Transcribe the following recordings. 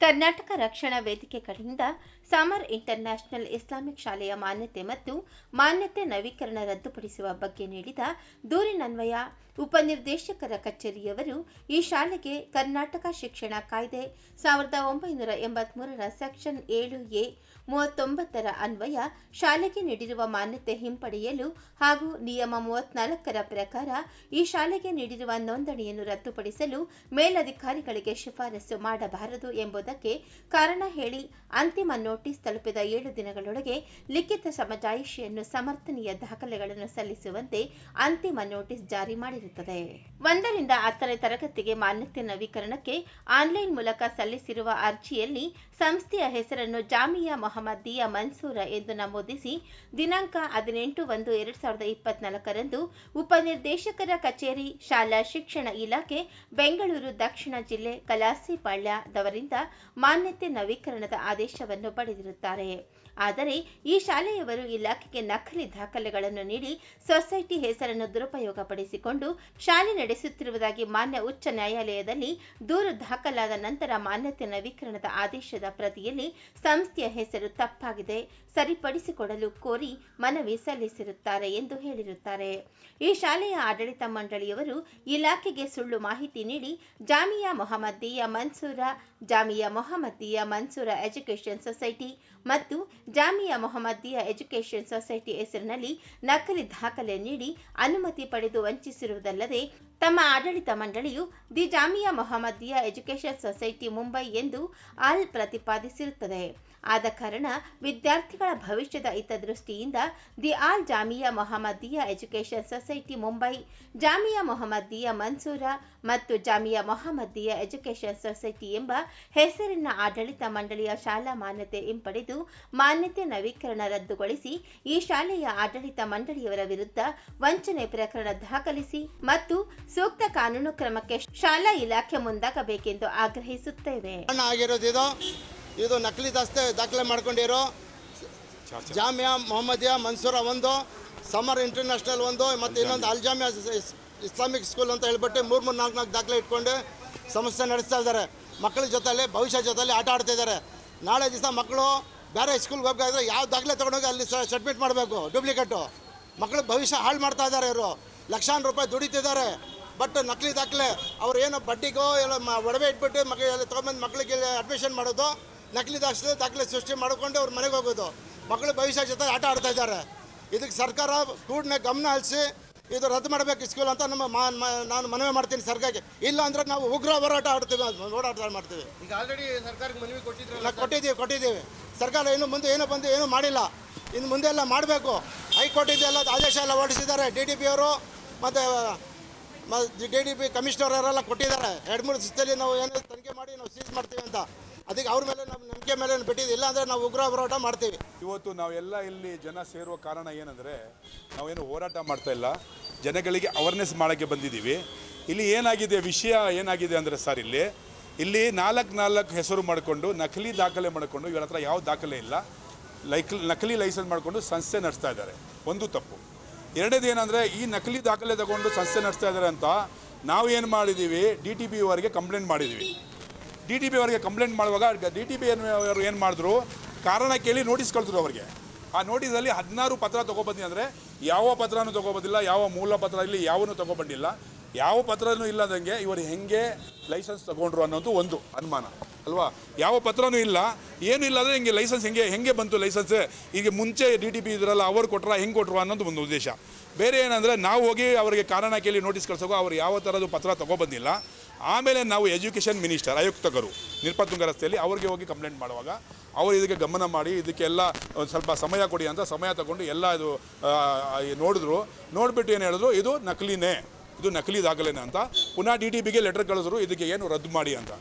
ಕರ್ನಾಟಕ ರಕ್ಷಣಾ ವೇದಿಕೆ ಕಡೆಯಿಂದ ಸಮರ್ ಇಂಟರ್ನ್ಯಾಷನಲ್ ಇಸ್ಲಾಮಿಕ್ ಶಾಲೆಯ ಮಾನ್ಯತೆ ಮತ್ತು ಮಾನ್ಯತೆ ನವೀಕರಣ ರದ್ದುಪಡಿಸುವ ಬಗ್ಗೆ ನೀಡಿದ ದೂರಿನನ್ವಯ ಉಪನಿರ್ದೇಶಕರ ಕಚೇರಿಯವರು ಈ ಶಾಲೆಗೆ ಕರ್ನಾಟಕ ಶಿಕ್ಷಣ ಕಾಯ್ದೆ 1983ರ ಸೆಕ್ಷನ್ 7A 39ರ ಅನ್ವಯ ಶಾಲೆಗೆ ನೀಡಿರುವ ಮಾನ್ಯತೆ ಹಿಂಪಡೆಯಲು ಹಾಗೂ ನಿಯಮ 34ರ ಪ್ರಕಾರ ಈ ಶಾಲೆಗೆ ನೀಡಿರುವ ನೋಂದಣಿಯನ್ನು ರದ್ದುಪಡಿಸಲು ಮೇಲಧಿಕಾರಿಗಳಿಗೆ ಶಿಫಾರಸು ಮಾಡಬಾರದು ಎಂಬುದಕ್ಕೆ ಕಾರಣ ಹೇಳಿ ಅಂತಿಮ ನೋಟಿಸ್ ತಲುಪಿದ 7 ದಿನಗಳೊಳಗೆ ಲಿಖಿತ ಸಮಜಾಯಿಷಿಯನ್ನು ಸಮರ್ಥನೀಯ ದಾಖಲೆಗಳನ್ನು ಸಲ್ಲಿಸುವಂತೆ ಅಂತಿಮ ನೋಟಿಸ್ ಜಾರಿ ಮಾಡಿರುತ್ತದೆ. 1 ರಿಂದ 10ನೇ ತರಗತಿಗೆ ಮಾನ್ಯತೆ ನವೀಕರಣಕ್ಕೆ ಆನ್ಲೈನ್ ಮೂಲಕ ಸಲ್ಲಿಸಿರುವ ಅರ್ಜಿಯಲ್ಲಿ ಸಂಸ್ಥೆಯ ಹೆಸರನ್ನು ಜಾಮಿಯಾ ಮೊಹಮ್ಮದಿಯಾ ಮನ್ಸೂರ ಎಂದು ನಮೂದಿಸಿ ದಿನಾಂಕ 18/1/2024ರಂದು ಉಪನಿರ್ದೇಶಕರ ಕಚೇರಿ, ಶಾಲಾ ಶಿಕ್ಷಣ ಇಲಾಖೆ, ಬೆಂಗಳೂರು ದಕ್ಷಿಣ ಜಿಲ್ಲೆ, ಕಲಾಸಿಪಾಳ್ಯದವರಿಂದ ಮಾನ್ಯತೆ ನವೀಕರಣದ ಆದೇಶವನ್ನು ಪಡೆದಿರುತ್ತಾರೆ. ಆದರೆ ಈ ಶಾಲೆಯವರು ಇಲಾಖೆಗೆ ನಕಲಿ ದಾಖಲೆಗಳನ್ನು ನೀಡಿ ಸೊಸೈಟಿ ಹೆಸರನ್ನು ದುರುಪಯೋಗಪಡಿಸಿಕೊಂಡು ಶಾಲೆ ನಡೆಸುತ್ತಿರುವುದಾಗಿ ಮಾನ್ಯ ಉಚ್ಚ ನ್ಯಾಯಾಲಯದಲ್ಲಿ ದೂರು ದಾಖಲಾದ ನಂತರ ಮಾನ್ಯತೆ ನವೀಕರಣದ ಆದೇಶದ ಪ್ರತಿಯಲ್ಲಿ ಸಂಸ್ಥೆಯ ಹೆಸರು ತಪ್ಪಾಗಿದೆ, ಸರಿಪಡಿಸಿಕೊಡಲು ಕೋರಿ ಮನವಿ ಸಲ್ಲಿಸಿರುತ್ತಾರೆ ಎಂದು ಹೇಳಿರುತ್ತಾರೆ. ಈ ಶಾಲೆಯ ಆಡಳಿತ ಮಂಡಳಿಯವರು ಇಲಾಖೆಗೆ ಸುಳ್ಳು ಮಾಹಿತಿ ನೀಡಿ ಜಾಮಿಯಾ ಮೊಹಮ್ಮದಿಯಾ ಮನ್ಸೂರ ಎಜುಕೇಷನ್ ಸೊಸೈಟಿ ಮತ್ತು ಜಾಮಿಯಾ ಮೊಹಮ್ಮದಿಯಾ ಎಜುಕೇಷನ್ ಸೊಸೈಟಿ ಹೆಸರಿನಲ್ಲಿ ನಕಲಿ ದಾಖಲೆ ನೀಡಿ ಅನುಮತಿ ಪಡೆದು ವಂಚಿಸಿರುವುದಲ್ಲದೆ ತಮ್ಮ ಆಡಳಿತ ಮಂಡಳಿಯು the Jamia Mohammadia education society Mumbai ಎಂದು ಪ್ರತಿಪಾದಿಸಿರುತ್ತದೆ. ಆದ ಕಾರಣ ವಿದ್ಯಾರ್ಥಿಗಳ ಭವಿಷ್ಯದ ಹಿತದೃಷ್ಟಿಯಿಂದ the all Jamia Mohammadia education society Mumbai, Jamia Mohammadia Mansoora ಮತ್ತು ಜಾಮಿಯಾ ಮೊಹಮ್ಮದಿಯಾ ಎಜುಕೇಷನ್ ಸೊಸೈಟಿ ಎಂಬ ಹೆಸರಿನ ಆಡಳಿತ ಮಂಡಳಿಯ ಶಾಲಾ ಮಾನ್ಯತೆ ಹಿಂಪಡೆದು ಮಾನ್ಯತೆ ನವೀಕರಣ ರದ್ದುಗೊಳಿಸಿ ಈ ಶಾಲೆಯ ಆಡಳಿತ ಮಂಡಳಿಯವರ ವಿರುದ್ಧ ವಂಚನೆ ಪ್ರಕರಣ ದಾಖಲಿಸಿ ಮತ್ತು ಸೂಕ್ತ ಕಾನೂನು ಕ್ರಮಕ್ಕೆ ಶಾಲಾ ಇಲಾಖೆ ಮುಂದಾಗಬೇಕೆಂದು ಆಗ್ರಹಿಸುತ್ತೇವೆ. ಇದು ನಕಲಿ ದಾಖಲೆ ಮಾಡ್ಕೊಂಡಿರೋ ಜಾಮಿಯಾ ಮೊಹಮ್ಮದಿಯಾ ಮನ್ಸೂರ ಒಂದು, ಸಮರ್ ಇಂಟರ್ನ್ಯಾಷನಲ್ ಒಂದು, ಮತ್ತು ಇನ್ನೊಂದು ಅಲ್ ಜಾಮಿಯಾ ಇಸ್ಲಾಮಿಕ್ ಸ್ಕೂಲ್ ಅಂತ ಹೇಳ್ಬಿಟ್ಟು 3-4 ದಾಖಲೆ ಇಟ್ಕೊಂಡು ಸಮಸ್ಯೆ ನಡೆಸ್ತಾ ಇದ್ದಾರೆ. ಮಕ್ಕಳ ಜೊತೆಲಿ ಭವಿಷ್ಯ ಜೊತೆಲಿ ಆಟ ಆಡ್ತಾ ಇದ್ದಾರೆ. ನಾಳೆ ದಿವಸ ಮಕ್ಕಳು ಬೇರೆ ಸ್ಕೂಲ್ಗೆ ಹೋಗ್ಬೇಕಾದ್ರೆ ಯಾವ ದಾಖಲೆ ತೊಗೊಂಡೋಗಿ ಅಲ್ಲಿ ಸಬ್ಮಿಟ್ ಮಾಡಬೇಕು, ಡೂಪ್ಲಿಕೇಟು. ಮಕ್ಕಳು ಭವಿಷ್ಯ ಹಾಳು ಮಾಡ್ತಾ ಇದ್ದಾರೆ. ಇವರು ಲಕ್ಷಾಂತರ ರೂಪಾಯಿ ದುಡಿತಿದ್ದಾರೆ. ಬಟ್ ನಕಲಿ ದಾಖಲೆ ಅವ್ರು ಏನೋ ಬಡ್ಡಿಗೋ ಎಲ್ಲ ಒಡವೆ ಇಟ್ಬಿಟ್ಟು ಮಕ್ಕಳು ತೊಗೊಂಬಂದು ಮಕ್ಕಳಿಗೆ ಅಡ್ಮಿಷನ್ ಮಾಡೋದು, ನಕಲಿ ದಾಖಲೆ ಸೃಷ್ಟಿ ಮಾಡಿಕೊಂಡು ಅವ್ರ ಮನೆಗೆ ಹೋಗೋದು. ಮಕ್ಕಳು ಭವಿಷ್ಯ ಜೊತೆ ಆಟ ಆಡ್ತಾ ಇದ್ದಾರೆ. ಇದಕ್ಕೆ ಸರ್ಕಾರ ಕೂಡಲೇ ಗಮನ ಹರಿಸಿ ಇದು ರದ್ದು ಮಾಡಬೇಕು ಸ್ಕೂಲ್ ಅಂತ ನಾನು ಮನವಿ ಮಾಡ್ತೀನಿ ಸರ್ಕಾರಕ್ಕೆ. ಇಲ್ಲ ಅಂದರೆ ನಾವು ಉಗ್ರ ಹೋರಾಟ ಮಾಡ್ತೀವಿ. ಈಗ ಆಲ್ರೆಡಿ ಸರ್ಕಾರಕ್ಕೆ ಮನವಿ ಕೊಟ್ಟಿದ್ದೀವಿ. ಸರ್ಕಾರ ಇನ್ನು ಮುಂದೆ ಏನೂ ಮಾಡಿಲ್ಲ. ಇನ್ನು ಮುಂದೆ ಎಲ್ಲ ಮಾಡಬೇಕು. ಹೈಕೋರ್ಟ್ ಇದೆಲ್ಲ ಆದೇಶ ಎಲ್ಲ ಹೊರಡಿಸಿದ್ದಾರೆ. DDP ಅವರು ಮತ್ತು DDP ಕಮಿಷನರ್ ಅವರೆಲ್ಲ ಕೊಟ್ಟಿದ್ದಾರೆ. 2-3 ದಿವಸದಲ್ಲಿ ನಾವು ಏನೋ ತನಿಖೆ ಮಾಡಿ ನಾವು ಸೀಸ್ ಮಾಡ್ತೀವಿ ಅಂತ. ಅದಕ್ಕೆ ಅವ್ರ ಮೇಲೆ ನಮ್ಮ ನಂಬಿಕೆ ಮೇಲೆ ಬಿಟ್ಟಿದ್ದು. ಇಲ್ಲ ಅಂದರೆ ನಾವು ಉಗ್ರ ಹೋರಾಟ ಮಾಡ್ತೀವಿ. ಇವತ್ತು ನಾವೆಲ್ಲ ಇಲ್ಲಿ ಜನ ಸೇರುವ ಕಾರಣ ಏನಂದರೆ ನಾವೇನು ಹೋರಾಟ ಮಾಡ್ತಾ ಇಲ್ಲ, ಜನಗಳಿಗೆ ಅವೇರ್ನೆಸ್ ಮಾಡೋಕ್ಕೆ ಬಂದಿದ್ದೀವಿ. ಇಲ್ಲಿ ವಿಷಯ ಏನಾಗಿದೆ ಅಂದರೆ ಸರ್, ಇಲ್ಲಿ 4 ಹೆಸರು ಮಾಡಿಕೊಂಡು ನಕಲಿ ದಾಖಲೆ ಮಾಡಿಕೊಂಡು ಇವರ ಹತ್ರ ಯಾವ ದಾಖಲೆ ಇಲ್ಲ, ನಕಲಿ ಲೈಸೆನ್ಸ್ ಮಾಡಿಕೊಂಡು ಸಂಸ್ಥೆ ನಡೆಸ್ತಾ ಇದ್ದಾರೆ. ಒಂದು ತಪ್ಪು. ಎರಡನೇದು ಏನಂದರೆ ಈ ನಕಲಿ ದಾಖಲೆ ತಗೊಂಡು ಸಂಸ್ಥೆ ನಡೆಸ್ತಾ ಇದ್ದಾರೆ ಅಂತ ನಾವು ಏನು ಮಾಡಿದ್ದೀವಿ, DTP ಅವರಿಗೆ ಕಂಪ್ಲೇಂಟ್ ಮಾಡಿದ್ದೀವಿ. DTP ಅವರಿಗೆ ಕಂಪ್ಲೇಂಟ್ ಮಾಡುವಾಗ DTP ಅವರು ಏನು ಮಾಡಿದ್ರು, ಕಾರಣ ಕೇಳಿ ನೋಟಿಸ್ ಕಳಿಸಿದ್ರು ಅವರಿಗೆ. ಆ ನೋಟಿಸಲ್ಲಿ 16 ಪತ್ರ ತೊಗೊಬಂದಿ. ಅಂದರೆ ಯಾವ ಪತ್ರನೂ ತೊಗೊಬೋದಿಲ್ಲ, ಯಾವ ಮೂಲ ಪತ್ರ ಇಲ್ಲಿ ಯಾವನ್ನೂ ತೊಗೊಬಂದಿಲ್ಲ, ಯಾವ ಪತ್ರನೂ ಇಲ್ಲದಂಗೆ ಇವರು ಹೆಂಗೆ ಲೈಸೆನ್ಸ್ ತೊಗೊಂಡ್ರು ಅನ್ನೋದು ಒಂದು ಅನುಮಾನ ಅಲ್ವಾ. ಯಾವ ಪತ್ರನೂ ಇಲ್ಲ, ಏನೂ ಇಲ್ಲ ಅಂದರೆ ಹಿಂಗೆ ಲೈಸೆನ್ಸ್ ಹೆಂಗೆ ಬಂತು ಲೈಸೆನ್ಸ್, ಈಗ ಮುಂಚೆ DTP ಇದ್ರಲ್ಲ ಅವರು ಕೊಟ್ರ ಹೆಂಗೆ ಕೊಟ್ರು ಅನ್ನೋದು ಒಂದು ಉದ್ದೇಶ. ಬೇರೆ ಏನಂದರೆ ನಾವು ಹೋಗಿ ಅವರಿಗೆ ಕಾರಣ ಕೇಳಿ ನೋಟಿಸ್ ಕಳ್ಸೋಕೆ ಅವರು ಯಾವ ಥರದ್ದು ಪತ್ರ ತೊಗೊಬಂದಿಲ್ಲ. ಆಮೇಲೆ ನಾವು ಎಜುಕೇಷನ್ ಮಿನಿಸ್ಟರ್ ಆಯುಕ್ತರು ನಿರ್ಪತುಂಗ ರಸ್ತೆಯಲ್ಲಿ ಅವ್ರಿಗೆ ಹೋಗಿ ಕಂಪ್ಲೇಂಟ್ ಮಾಡುವಾಗ ಅವರು ಇದಕ್ಕೆ ಗಮನ ಮಾಡಿ ಇದಕ್ಕೆಲ್ಲ ಒಂದು ಸ್ವಲ್ಪ ಸಮಯ ಕೊಡಿ ಅಂತ ಸಮಯ ತಗೊಂಡು ಎಲ್ಲ ಇದು ನೋಡಿಬಿಟ್ಟು ಏನು ಹೇಳಿದ್ರು, ಇದು ನಕಲಿ ದಾಖಲೆನೇ ಅಂತ ಪುನಃ DTPಗೆ ಲೆಟರ್ ಕಳಿಸಿದ್ರು, ಇದಕ್ಕೆ ಏನು ರದ್ದು ಮಾಡಿ ಅಂತ.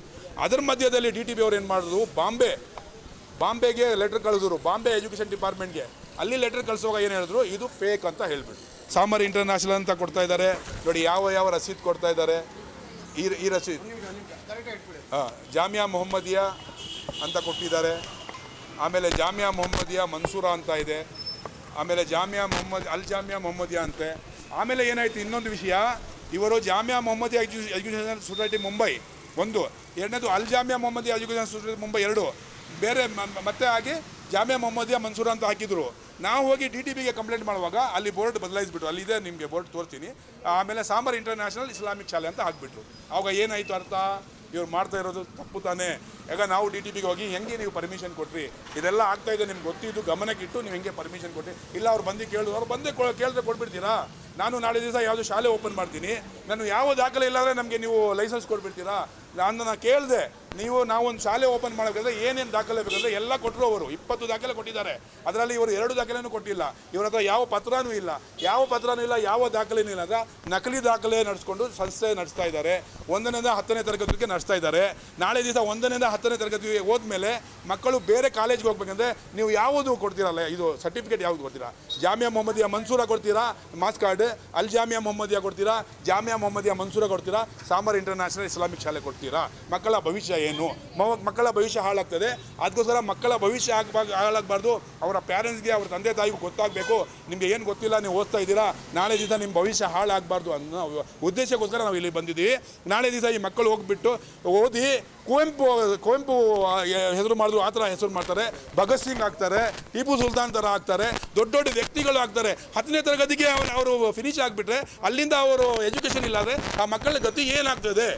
ಅದರ ಮಧ್ಯದಲ್ಲಿ DTP ಅವ್ರು ಏನು ಮಾಡಿದ್ರು, ಬಾಂಬೆಗೆ ಲೆಟರ್ ಕಳಿಸಿದ್ರು, ಬಾಂಬೆ ಎಜುಕೇಷನ್ ಡಿಪಾರ್ಟ್ಮೆಂಟ್ಗೆ. ಅಲ್ಲಿ ಲೆಟರ್ ಕಳಿಸುವಾಗ ಏನು ಹೇಳಿದ್ರು, ಇದು ಫೇಕ್ ಅಂತ ಹೇಳ್ಬಿಟ್ಟು ಸಮರ್ ಇಂಟರ್ನ್ಯಾಷನಲ್ ಅಂತ ಕೊಡ್ತಾ ಇದ್ದಾರೆ. ನೋಡಿ ಯಾವ ರಸೀದ್ ಕೊಡ್ತಾ ಇದ್ದಾರೆ. ಈ ರಸೀದ್ ಜಾಮಿಯಾ ಮೊಹಮ್ಮದಿಯಾ ಅಂತ ಕೊಟ್ಟಿದ್ದಾರೆ. ಆಮೇಲೆ ಜಾಮಿಯಾ ಮೊಹಮ್ಮದಿಯಾ ಮನ್ಸೂರ ಅಂತ ಇದೆ. ಆಮೇಲೆ ಅಲ್ ಜಾಮಿಯಾ ಮೊಹಮ್ಮದಿಯಾ ಅಂತೆ. ಆಮೇಲೆ ಏನಾಯಿತು, ಇನ್ನೊಂದು ವಿಷಯ, ಇವರು ಜಾಮಿಯಾ ಮೊಹಮ್ಮದಿಯಾ ಎಜುಕೇಷನ್ ಸೊಸೈಟಿ ಮುಂಬೈ ಒಂದು. ಎರಡನೇದು ಅಲ್ ಜಾಮಿಯಾ ಮೊಹಮ್ಮದಿಯಾ ಎಜುಕೇಷನ್ ಇನ್ಸ್ಟಿಟ್ಯೂಟ್ ಮುಂಬೈ 2 ಬೇರೆ ಮತ್ತೆ ಆಗಿ ಜಾಮಿಯಾ ಮೊಹಮ್ಮದಿಯಾ ಮನ್ಸೂರ ಅಂತ ಹಾಕಿದ್ರು. ನಾವು ಹೋಗಿ DTBಗೆ ಕಂಪ್ಲೇಂಟ್ ಮಾಡುವಾಗ ಅಲ್ಲಿ ಬೋರ್ಡ್ ಬದಲಾಯಿಸ್ಬಿಟ್ಟು, ಅಲ್ಲಿದೆ ನಿಮಗೆ ಬೋರ್ಡ್ ತೋರ್ತೀನಿ, ಆಮೇಲೆ ಸಾಮರ್ ಇಂಟರ್ನ್ಯಾಷನಲ್ ಇಸ್ಲಾಮಿಕ್ ಶಾಲೆ ಅಂತ ಹಾಕ್ಬಿಟ್ರು. ಆವಾಗ ಏನಾಯಿತು ಅರ್ಥ, ಇವ್ರು ಮಾಡ್ತಾ ಇರೋದು ತಪ್ಪು ತಾನೇ. ಈಗ ನಾವು DTBಗೆ ಹೋಗಿ ಹೆಂಗೆ ನೀವು ಪರ್ಮಿಷನ್ ಕೊಟ್ರಿ, ಇದೆಲ್ಲ ಆಗ್ತಾ ಇದೆ ನಿಮ್ಗೆ ಗೊತ್ತಿದ್ದು ಗಮನಕ್ಕಿಟ್ಟು ನೀವು ಹೆಂಗೆ ಪರ್ಮಿಷನ್ ಕೊಟ್ರಿ, ಇಲ್ಲ ಅವ್ರು ಬಂದು ಕೇಳಿದ್ರು, ಅವ್ರು ಬಂದೇ ಕೇಳಿದ್ರೆ ಕೊಟ್ಬಿಡ್ತೀರಾ? ನಾನು ನಾಳೆ ದಿವಸ ಯಾವುದು ಶಾಲೆ ಓಪನ್ ಮಾಡ್ತೀನಿ, ನಾನು ಯಾವ ದಾಖಲೆ ಇಲ್ಲಾಂದರೆ ನಮಗೆ ನೀವು ಲೈಸೆನ್ಸ್ ಕೊಟ್ಬಿಡ್ತೀರಾ? ನಾನು ಕೇಳಿದೆ, ನಾವೊಂದು ಶಾಲೆ ಓಪನ್ ಮಾಡಬೇಕಾದ್ರೆ ಏನೇನು ದಾಖಲೆ ಬೇಕಂದ್ರೆ ಎಲ್ಲ ಕೊಟ್ಟರು. ಅವರು 20 ದಾಖಲೆ ಕೊಟ್ಟಿದ್ದಾರೆ, ಅದರಲ್ಲಿ ಇವರು 2 ದಾಖಲೆನೂ ಕೊಟ್ಟಿಲ್ಲ. ಇವ್ರ ಹತ್ರ ಯಾವ ಪತ್ರನೂ ಇಲ್ಲ, ಯಾವ ದಾಖಲೆನೂ ಇಲ್ಲ. ಅಂದರೆ ನಕಲಿ ದಾಖಲೆ ನಡೆಸ್ಕೊಂಡು ಸಂಸ್ಥೆ ನಡೆಸ್ತಾ ಇದ್ದಾರೆ. 1ನೇಂದ 10ನೇ ತರಗತಿಗೆ ನಡೆಸ್ತಾ ಇದ್ದಾರೆ. ನಾಳೆ ದಿವಸ 1ನೇಂದ 10ನೇ ತರಗತಿಗೆ ಹೋದ್ಮೇಲೆ ಮಕ್ಕಳು ಬೇರೆ ಕಾಲೇಜ್ಗೆ ಹೋಗ್ಬೇಕಂದ್ರೆ ನೀವು ಯಾವುದು ಕೊಡ್ತೀರಲ್ಲ, ಇದು ಸರ್ಟಿಫಿಕೇಟ್ ಯಾವುದು ಕೊಡ್ತೀರಾ? ಜಾಮಿಯಾ ಮೊಹಮ್ಮದಿಯಾ ಮನ್ಸೂರ ಕೊಡ್ತೀರಾ ಮಾಸ್ ಕಾರ್ಡ್, ಅಲ್ ಜಾಮಿಯಾ ಮೊಹಮ್ಮದಿಯಾ ಕೊಡ್ತೀರಾ, ಜಾಮಿಯಾ ಮೊಹಮ್ಮದಿಯಾ ಮನ್ಸೂರ ಕೊಡ್ತೀರಾ, ಸಾಮರ್ ಇಂಟರ್ನ್ಯಾಷನಲ್ ಇಸ್ಲಾಮಿಕ್ ಶಾಲೆ ಕೊಡ್ತೀರಾ? ಮಕ್ಕಳ ಭವಿಷ್ಯ ಏನು? ಮಕ್ಕಳ ಭವಿಷ್ಯ ಹಾಳಾಗ್ತದೆ. ಅದಕ್ಕೋಸ್ಕರ ಮಕ್ಕಳ ಭವಿಷ್ಯ ಹಾಳಾಗಬಾರ್ದು. ಅವರ ಪ್ಯಾರೆಂಟ್ಸ್ಗೆ, ಅವ್ರ ತಂದೆ ತಾಯಿಗೂ ಗೊತ್ತಾಗಬೇಕು, ನಿಮಗೆ ಏನು ಗೊತ್ತಿಲ್ಲ, ನೀವು ಓದ್ತಾ ಇದ್ದೀರಾ, ನಾಳೆ ದಿವಸ ನಿಮ್ಮ ಭವಿಷ್ಯ ಹಾಳಾಗಬಾರ್ದು ಅನ್ನೋ ಉದ್ದೇಶಕ್ಕೋಸ್ಕರ ನಾವು ಇಲ್ಲಿ ಬಂದಿದ್ದೀವಿ. ನಾಳೆ ದಿವಸ ಈ ಮಕ್ಕಳು ಹೋಗ್ಬಿಟ್ಟು ಓದಿ ಕುವೆಂಪು ಹೆಸರು ಮಾಡಿದ್ರು ಆ ಥರ ಹೆಸರು ಮಾಡ್ತಾರೆ, ಭಗತ್ ಸಿಂಗ್ ಆಗ್ತಾರೆ, ಟಿಪ್ಪು ಸುಲ್ತಾನ್ ಥರ ಆಗ್ತಾರೆ, ದೊಡ್ಡ ದೊಡ್ಡ ವ್ಯಕ್ತಿಗಳು ಆಗ್ತಾರೆ. 10ನೇ ತರಗತಿಗೆ ಅವರು ಫಿನಿಶ್ ಆಗಿಬಿಟ್ರೆ ಅಲ್ಲಿಂದ ಅವರು ಎಜುಕೇಷನ್ ಇಲ್ಲಾಂದರೆ ಆ ಮಕ್ಕಳ ಗತಿ ಏನಾಗ್ತದೆ?